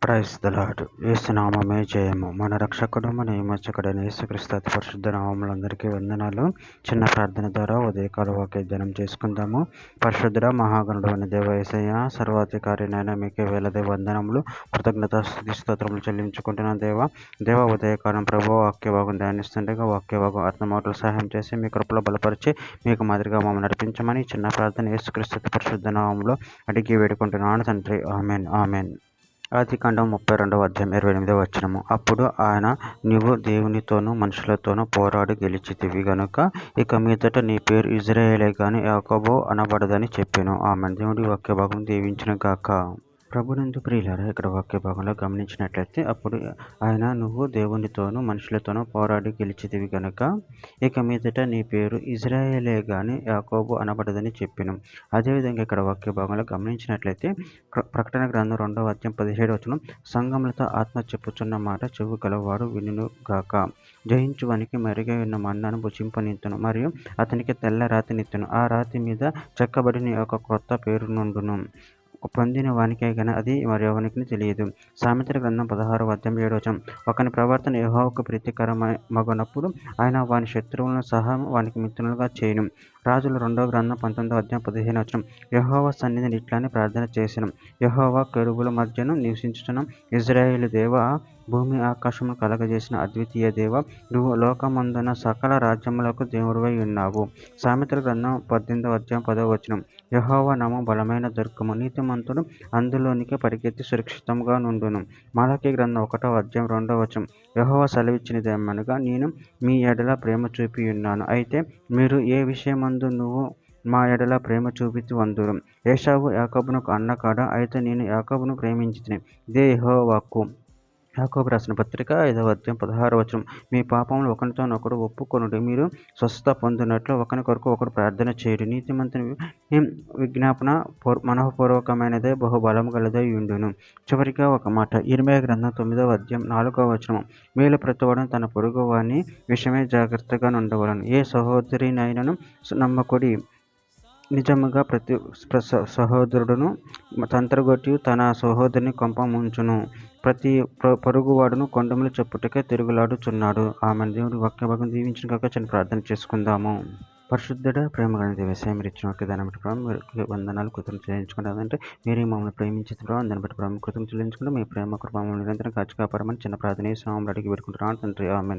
Praise the lord. యేసు నామమే జయము. మన రక్షకుడు మన విమోచకుడైన యేసుక్రీస్తు అతి పరిశుద్ధ నామములందరికీ వందనాలు. చిన్న ప్రార్థన ద్వారా ఉదయకాల వాగ్దానం చేసుకుందాము. పరిశుద్ధుడ మహాగణుడు అయిన దేవ యేసయ్య, సర్వాధికారినైనా మీకే వేలది వందనములు, కృతజ్ఞత స్తుతి స్తోత్రములు చెల్లించుకుంటున్న దేవ ఉదయకాలం ప్రభు వాక్యభాగం ధ్యానిస్తుండగా వాక్యభాగం అర్థమవుటలు సహాయం చేసి మీ కృపలో బలపరిచి మీకు మాదిరిగా మమ్మల్ని నడిపించమని చిన్న ప్రార్థన యేసుక్రీస్తు అతి పరిశుద్ధ నామములో అడిగి వేడుకుంటున్నాను తండ్రి. Amen amen. ఆదికాండం 32వ అధ్యాయం 28వ వచనము. అప్పుడు ఆయన, నీవు దేవునితోనూ మనుషులతోనూ పోరాడి గెలిచితివి గనుక ఇక మీదట నీ పేరు ఇజ్రాయేలే గాని యాకోబు అనబడదని చెప్పెను. ఆమెన్. దేవుడి వాక్య భాగం దీవించును గాక. ప్రభునందు ప్రియులారా, ఇక్కడ వాక్య భాగంలో గమనించినట్లయితే, అప్పుడు ఆయన, నువ్వు దేవునితోనూ మనుషులతోనూ పోరాడి గెలిచితివి గనుక ఇక మీదట నీ పేరు ఇజ్రాయేలే గాని యాకోబు అనబడదని చెప్పెను. అదేవిధంగా ఇక్కడ వాక్య భాగంలో గమనించినట్లయితే, ప్రకటన గ్రంథం 2వ అధ్యాయం 17వ వచనం, సంఘములతో ఆత్మ చెప్పుచున్న మాట చెవు గలవాడు వినును గాక. జయించువానికి మెరుగై ఉన్న మన్నాను భుజింపనిత్తును, మరియు అతనికి తెల్ల రాతినిత్తును. ఆ రాతి మీద చెక్కబడిన ఒక క్రొత్త పేరు నుండును. పొందిన వానికే గాని అది మరెవనికి తెలియదు. సామెతల గ్రంథం 16వ అధ్యాయం 7వ వచనం, ఒకని ప్రవర్తన యెహోవాకు ప్రీతికరమగునప్పుడు ఆయన వాని శత్రువులను సహా వానికి మిత్రులుగా చేయును. రాజుల 2వ గ్రంథం 19వ అధ్యాయం 15వ వచనం, యెహోవా సన్నిధిని ఇట్లానే ప్రార్థన చేసెను, యెహోవా కెరూబుల మధ్యను నివసించుచున్న ఇశ్రాయేలు దేవా, భూమి ఆకాశమును కలగజేసిన అద్వితీయ దేవ, నువ్వు లోకమందున సకల రాజ్యములకు దేవుడివై ఉన్నావు. సామెతల గ్రంథం 18వ అధ్యాయం 10వ వచనం, యెహోవా నామము బలమైన దుర్గము, నీతిమంతుడు అందులోనికి పరిగెత్తి సురక్షితంగా నుండును. మలాకీ గ్రంథం 1వ అధ్యాయం 2వ వచనం, యెహోవా సెలవిచ్చినదేమనగా, నేను మీ ఎడల ప్రేమ చూపి ఉన్నాను, అయితే మీరు ఏ విషయమందు నువ్వు మా ఎడల ప్రేమ చూపితి వందురు. ఏశావు యాకోబునకు అన్న కాడా, అయితే నేను యాకోబును ప్రేమించితిని. ఇదే యెహోవా వాక్కు. యాకోబు రాసిన పత్రిక 5వ అధ్యాయం 16వ వచనం, మీ పాపములు ఒకరితోనొకడు ఒప్పుకొనుడి, మీరు స్వస్థత పొందినట్లు ఒకరి కొరకు ఒకడు ప్రార్థన చేయుడి. నీతిమంతుని విజ్ఞాపన మనఃపూర్వకమైనదే, బహుబలము గలదై ఉండును. చివరిగా ఒక మాట, ఇర్మీయా గ్రంథం 9వ అధ్యాయం 4వ వచనం, మేలు ప్రతివాడును తన పొరుగు వాని విషయమై జాగ్రత్తగా ఉండవలను. ఏ సహోదరినైనను నమ్మకుడి, నిజముగా ప్రతి సహోదరుడును తంత్రగొట్టి తన సహోదరుని కొంప ముంచును. ప్రతి పొరుగువాడును కొండములు చెప్పుటకే తిరుగులాడుచున్నాడు. ఆమె. దేవుడి వాక్యభాగం దీవించిన కాక చిన్న ప్రార్థన చేసుకుందాము. పరిశుద్ధుడ, ప్రేమ కలిగిన వ్యవసాయం మీరు ఇచ్చిన ఒక దాన్ని బట్టి ప్రభావం మీరు వందనాలు కృతజ్ఞతలు చెల్లించుకుంటారంటే, మీరు మమ్మల్ని ప్రేమించిన ప్రభావం దాన్ని బట్టి ప్రభావం కృతజ్ఞతలు చెల్లించుకుంటే, మీ ప్రేమ కృప మమ్మల్ని నిరంతరం కాచి కాపాడమని చిన్న ప్రార్థన యేసు నామములో అడిగి పెట్టుకుంటున్నాను తండ్రి. ఆమేన్.